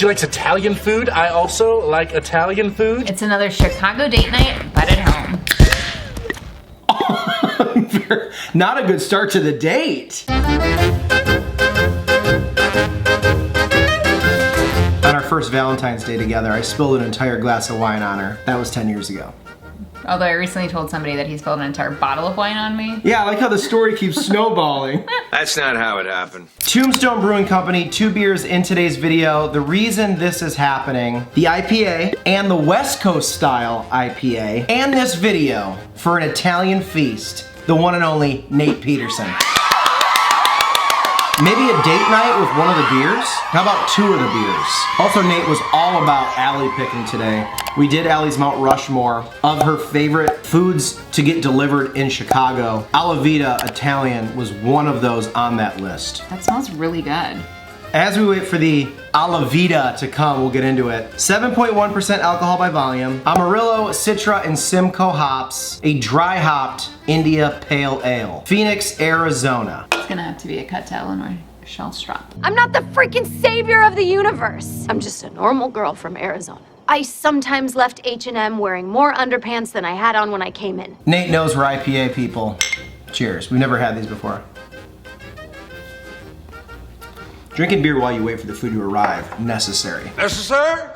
She likes Italian food. I also like Italian food. It's another Chicago date night, but at home. Not a good start to the date. On our first Valentine's Day together, I spilled an entire glass of wine on her. That was 10 years ago. Although I recently told somebody that he spilled an entire bottle of wine on me. Yeah, I like how the story keeps snowballing. That's not how it happened. Tombstone Brewing Company, 2 beers in today's video. The reason this is happening, the IPA and the West Coast style IPA, and this video for an Italian feast, the one and only Nate Peterson. Maybe a date night with one of the beers? How about 2 of the beers? Also, Nate was all about Allie picking today. We did Allie's Mount Rushmore of her favorite foods to get delivered in Chicago. Alla Vita Italian was one of those on that list. That smells really good. As we wait for the Alla Vita to come, we'll get into it. 7.1% alcohol by volume, Amarillo, Citra, and Simcoe hops, a dry hopped India Pale Ale. Phoenix, Arizona. It's gonna have to be a cut to Illinois shell strap. I'm not the freaking savior of the universe. I'm just a normal girl from Arizona. I sometimes left H&M wearing more underpants than I had on when I came in. Nate knows we're IPA people. Cheers. We've never had these before. Drinking beer while you wait for the food to arrive, necessary. Necessary?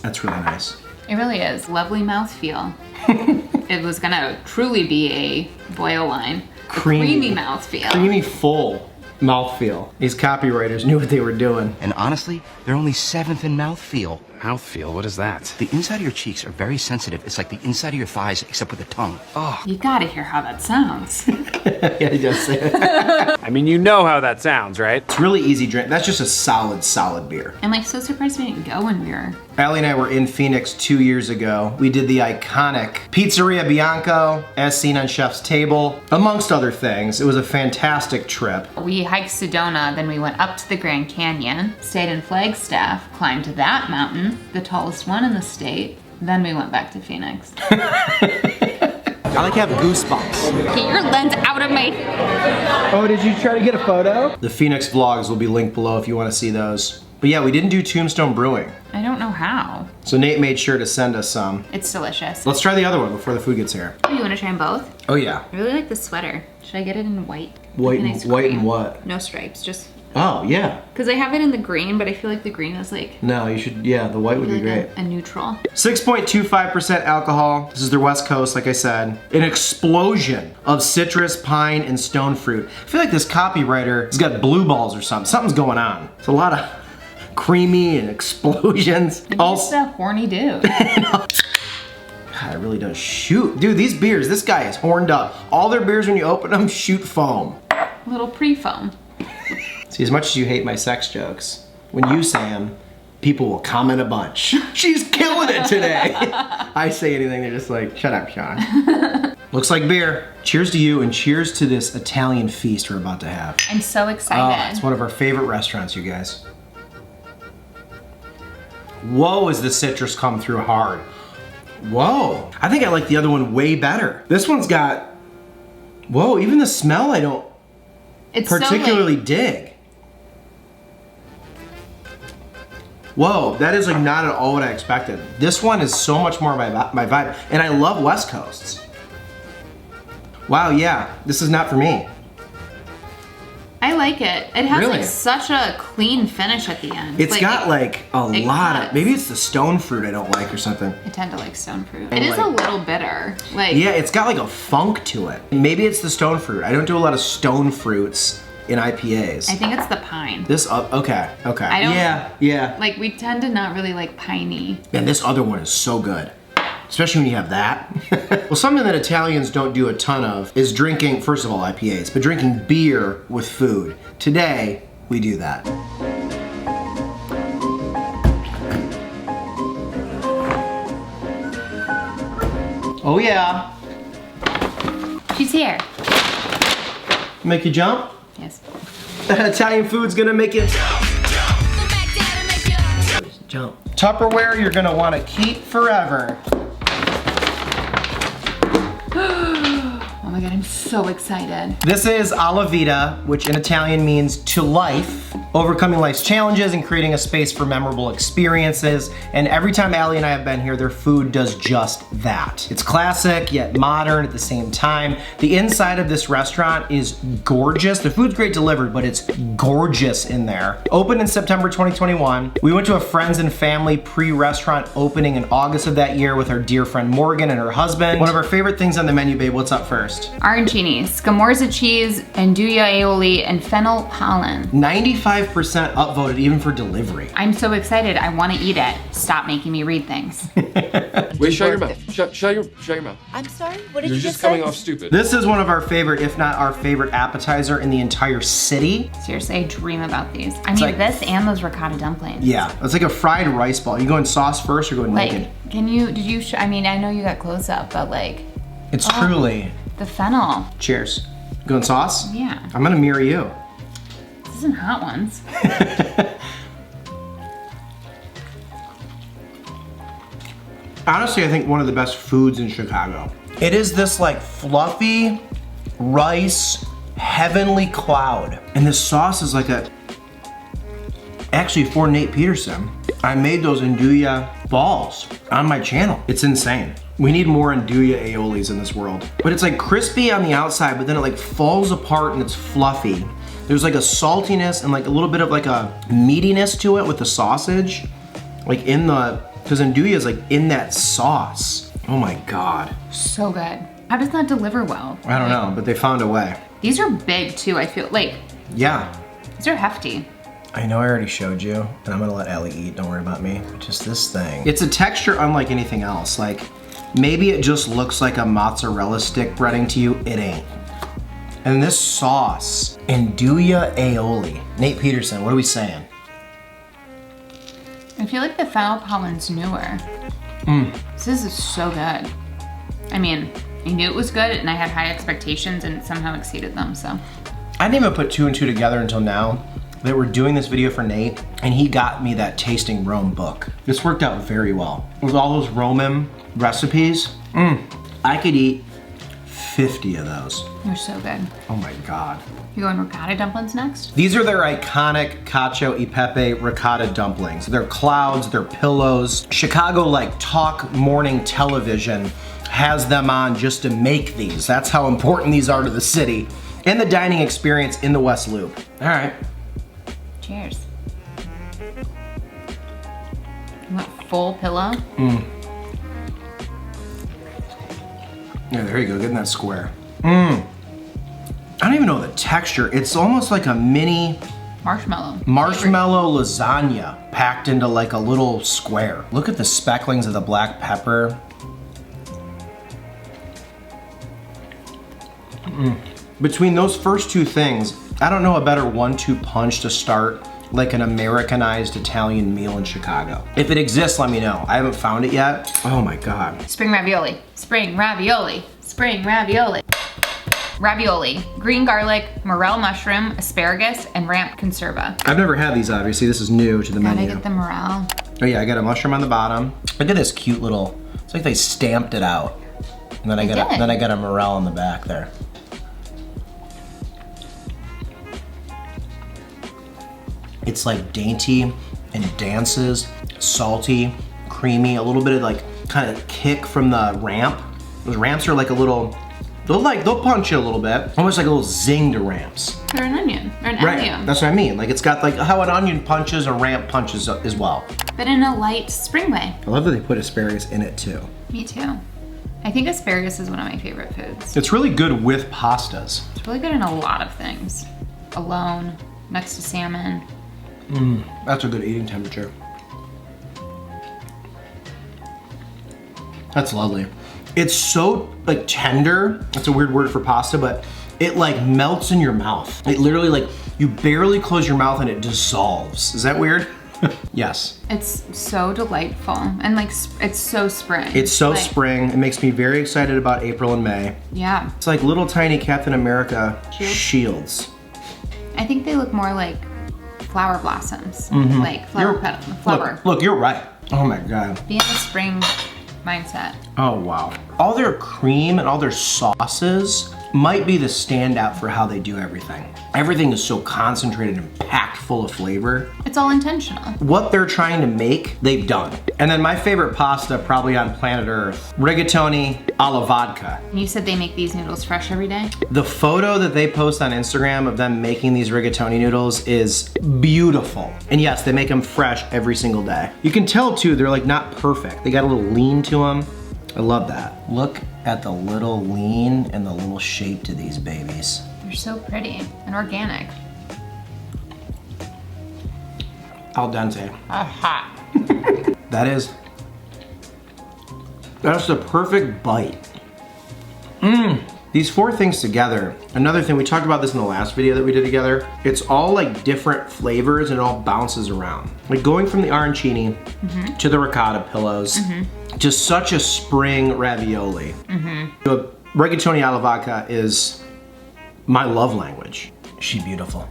That's really nice. It really is. Lovely mouthfeel. It was gonna truly be a boil line. Creamy mouthfeel. Creamy, full mouthfeel. These copywriters knew what they were doing. And honestly, they're only 7th in mouthfeel. Mouthfeel, what is that? The inside of your cheeks are very sensitive. It's like the inside of your thighs, except with the tongue. Oh. You gotta hear how that sounds. Yeah, he does say it. I mean, you know how that sounds, right? It's really easy drink. That's just a solid beer. I'm like so surprised we didn't go when we were. Allie and I were in Phoenix 2 years ago. We did the iconic Pizzeria Bianco, as seen on Chef's Table, amongst other things. It was a fantastic trip. We hiked Sedona, then we went up to the Grand Canyon, stayed in Flagstaff, climbed that mountain, the tallest one in the state, then we went back to Phoenix. I like having goosebumps. Get your lens out of my... Oh, did you try to get a photo? The Phoenix vlogs will be linked below if you want to see those. But yeah, we didn't do Tombstone Brewing. I don't know how. So Nate made sure to send us some. It's delicious. Let's try the other one before the food gets here. Oh, you wanna try them both? Oh yeah. I really like the sweater. Should I get it in white? White, Like a nice white cream. and what? No stripes, just... Oh, yeah. Because I have it in the green, but I feel like the green is like... No, you should, yeah, the white would be great. A neutral. 6.25% alcohol. This is their West Coast, like I said. An explosion of citrus, pine, and stone fruit. I feel like this copywriter has got blue balls or something. Something's going on. It's a lot of creamy and explosions. He's a horny dude. God, it really does shoot. Dude, these beers, this guy is horned up. All their beers, when you open them, shoot foam. Little pre-foam. See, as much as you hate my sex jokes, when you say them, people will comment a bunch. She's killing it today. I say anything, they're just like, shut up, Sean. Looks like beer. Cheers to you and cheers to this Italian feast we're about to have. I'm so excited. It's one of our favorite restaurants, you guys. Whoa, is the citrus come through hard. Whoa. I think I like the other one way better. This one's got, whoa, even the smell I don't particularly dig. Whoa, that is like not at all what I expected. This one is so much more my vibe, and I love West Coasts. Wow, yeah, this is not for me. I like it. It has Really? like such a clean finish at the end. It's got like a lot cuts. of, maybe it's the stone fruit I don't like or something. I tend to like stone fruit. It is a little bitter. Like Yeah, it's got like a funk to it. Maybe it's the stone fruit. I don't do a lot of stone fruits in IPAs. I think it's the pine. This, okay. I don't- Yeah. Like we tend to not really like piney. Man, this other one is so good. Especially when you have that. Well, something that Italians don't do a ton of is drinking, first of all, IPAs, but drinking beer with food. Today, we do that. Oh yeah. She's here. Make you jump? Yes. That Italian food's gonna make you jump. Tupperware you're gonna wanna keep forever. Oh my God, I'm so excited. This is Alla Vita, which in Italian means to life, overcoming life's challenges and creating a space for memorable experiences. And every time Allie and I have been here, their food does just that. It's classic, yet modern at the same time. The inside of this restaurant is gorgeous. The food's great delivered, but it's gorgeous in there. Opened in September 2021. We went to a friends and family pre-restaurant opening in August of that year with our dear friend Morgan and her husband. One of our favorite things on the menu, babe, what's up first? Arancini, scamorza cheese, andouille aioli, and fennel pollen. 95% upvoted even for delivery. I'm so excited. I want to eat it. Stop making me read things. Wait, shut your mouth. Shut your mouth. I'm sorry, what did You're you just just coming say? off stupid. This is one of our favorite, if not our favorite appetizer in the entire city. Seriously, I dream about these. I mean, like- this and those ricotta dumplings. Yeah, it's like a fried rice ball. You going sauce first or going naked? Like, did you, I mean, I know you got close up, but like, It's truly. the fennel. Cheers. Going sauce? Yeah. I'm gonna mirror you. This isn't hot ones. Honestly, I think one of the best foods in Chicago. It is this like fluffy rice, heavenly cloud. And this sauce is like a, actually for Nate Peterson, I made those andouille balls on my channel. It's insane. We need more andouille aiolis in this world. But it's like crispy on the outside, but then it like falls apart and it's fluffy. There's like a saltiness and like a little bit of like a meatiness to it with the sausage. Like in the, because andouille is like in that sauce. Oh my God. So good. How does that deliver well? I don't know, but they found a way. These are big too, I feel like. Yeah. These are hefty. I know I already showed you, and I'm gonna let Allie eat, don't worry about me. Just this thing. It's a texture unlike anything else. Like, maybe it just looks like a mozzarella stick breading to you, it ain't. And this sauce, andouille aioli. Nate Peterson, what are we saying? I feel like the fennel pollen's newer. This is so good. I mean, I knew it was good and I had high expectations and somehow exceeded them, so. I didn't even put two and two together until now that we're doing this video for Nate, and he got me that Tasting Rome book. This worked out very well. With all those Roman recipes, I could eat 50 of those. They're so good. Oh my God. You going ricotta dumplings next? These are their iconic cacio e pepe ricotta dumplings. They're clouds, they're pillows. Chicago like talk morning television has them on just to make these. That's how important these are to the city and the dining experience in the West Loop. All right. Cheers. You want full pillow? Yeah, there you go, get in that square. I don't even know the texture. It's almost like a mini marshmallow lasagna packed into like a little square. Look at the specklings of the black pepper. Between those first two things, I don't know a better 1-2 punch to start like an Americanized Italian meal in Chicago. If it exists, let me know. I haven't found it yet. Oh my God. Spring ravioli. Spring ravioli. Spring ravioli. Ravioli, green garlic, morel mushroom, asparagus, and ramp conserva. I've never had these, obviously. This is new to the Gotta menu. get the morel. Oh yeah, I got a mushroom on the bottom. Look at this cute little, it's like they stamped it out. And then I got a morel on the back there. It's like dainty and dances, salty, creamy, a little bit of like kind of kick from the ramp. Those ramps are like a little, they'll punch you a little bit. Almost like a little zing to ramps. They're an onion, or an Right, allium. that's what I mean. Like it's got like how an onion punches, a ramp punches as well. But in a light spring way. I love that they put asparagus in it too. Me too. I think asparagus is one of my favorite foods. It's really good with pastas. It's really good in a lot of things. Alone, next to salmon. That's a good eating temperature. That's lovely. It's so like tender. That's a weird word for pasta, but it like melts in your mouth. It literally like, you barely close your mouth and it dissolves. Is that weird? Yes. It's so delightful and like it's so spring. It's so Like, spring. It makes me very excited about April and May. Yeah, It's like little tiny Captain America Shield? shields. I think they look more like flower blossoms, like flower petal, flower. Look, you're right. Oh my God. Be in the spring mindset. Oh wow. All their cream and all their sauces might be the standout for how they do everything. Everything is so concentrated and packed full of flavor. It's all intentional. What they're trying to make, they've done. And then my favorite pasta probably on planet Earth, Rigatoni Alla Vodka. You said they make these noodles fresh every day? The photo that they post on Instagram of them making these rigatoni noodles is beautiful. And yes, they make them fresh every single day. You can tell too, they're like not perfect. They got a little lean to them. I love that. Look at the little lean and the little shape to these babies. They're so pretty and organic. Al dente. Aha. That's the perfect bite. These four things together, another thing, we talked about this in the last video that we did together, it's all like different flavors and it all bounces around. Like going from the arancini to the ricotta pillows, just such a spring ravioli. The Rigatoni Alla Vodka is my love language. She's beautiful.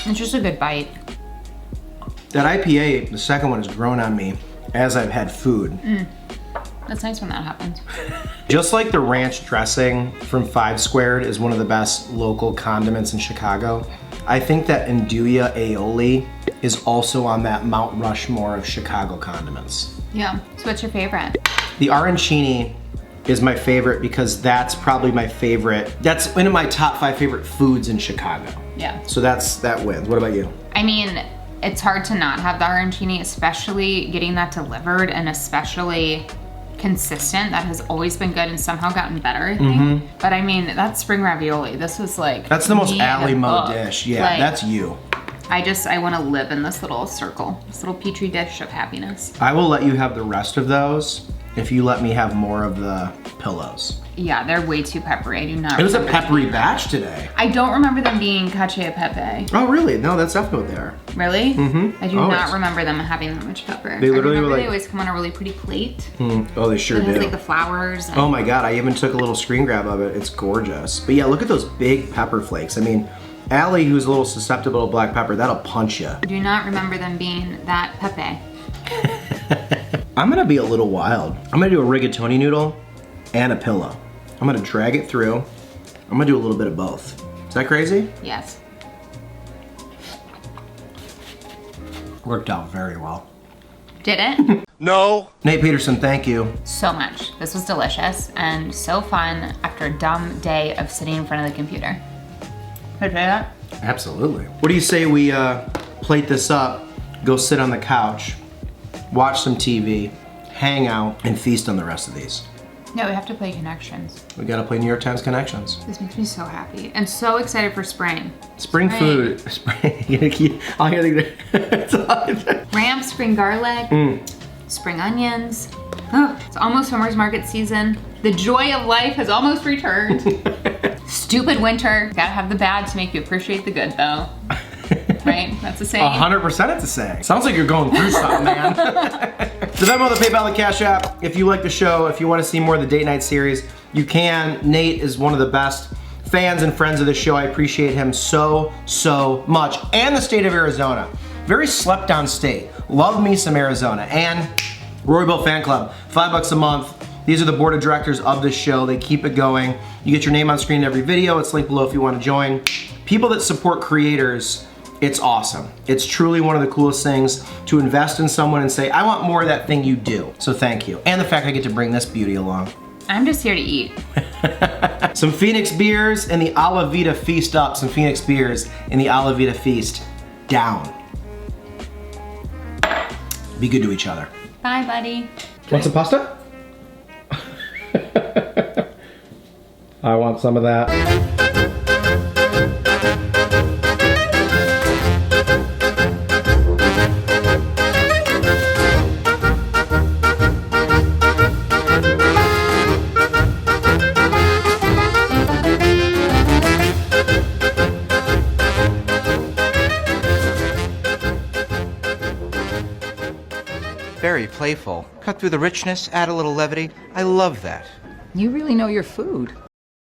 It's just a good bite. That IPA, the second one, has grown on me as I've had food. That's nice when that happens. Just like the ranch dressing from 5 Squared is one of the best local condiments in Chicago, I think that Andouille aioli is also on that Mount Rushmore of Chicago condiments. Yeah. So what's your favorite? The arancini is my favorite because that's probably my favorite. That's one of my top 5 favorite foods in Chicago. Yeah. So that wins. What about you? I mean, it's hard to not have the arancini, especially getting that delivered and especially consistent. That has always been good and somehow gotten better, I think. But I mean, that spring ravioli, this was like, That's the most me and Allie a Mo book. dish. Yeah, Like, that's you. I want to live in this little circle, this little petri dish of happiness. I will let you have the rest of those if you let me have more of the pillows. Yeah, they're way too peppery. I do not It was a remember them peppery being that. batch today. I don't remember them being cacio e pepe. Oh, really? No, that's definitely what they are. Really? I do Always. not remember them having that much pepper. They literally I were remember like- they always come on a really pretty plate. Oh, they sure It has do. like the flowers. And Oh my God, I even took a little screen grab of it. It's gorgeous. But yeah, look at those big pepper flakes. I mean, Allie, who's a little susceptible to black pepper, that'll punch you. I do not remember them being that pepe. I'm gonna be a little wild. I'm gonna do a rigatoni noodle and a pillow. I'm gonna drag it through. I'm gonna do a little bit of both. Is that crazy? Yes. Worked out very well. Did it? Nate Peterson, thank you. So much. This was delicious and so fun after a dumb day of sitting in front of the computer. Can I try that? Absolutely. What do you say we plate this up, go sit on the couch, watch some TV, hang out, and feast on the rest of these? No, we have to play Connections. We gotta play New York Times Connections. This makes me so happy and so excited for spring. Spring food. Spring. I'll hear the. Ramp, spring garlic, spring onions. Oh, it's almost farmer's market season. The joy of life has almost returned. Stupid winter. Gotta have the bad to make you appreciate the good, though. Right? That's a saying. 100% it's a saying. Sounds like you're going through something, man. The Venmo, the PayPal, the Cash App. If you like the show, if you want to see more of the date night series, you can. Nate is one of the best fans and friends of the show. I appreciate him so much. And the state of Arizona. Very slept on state. Love me some Arizona. And Rory Bill Fan Club, $5 a month. These are the board of directors of this show. They keep it going. You get your name on screen in every video. It's linked below if you want to join. People that support creators, it's awesome. It's truly one of the coolest things to invest in someone and say, I want more of that thing you do. So thank you. And the fact I get to bring this beauty along. I'm just here to eat. Some Phoenix beers and the Alla Vita feast up. Some Phoenix beers and the Alla Vita feast down. Be good to each other. Bye, buddy. Want some pasta? I want some of that. Very playful. Cut through the richness, add a little levity. I love that. You really know your food.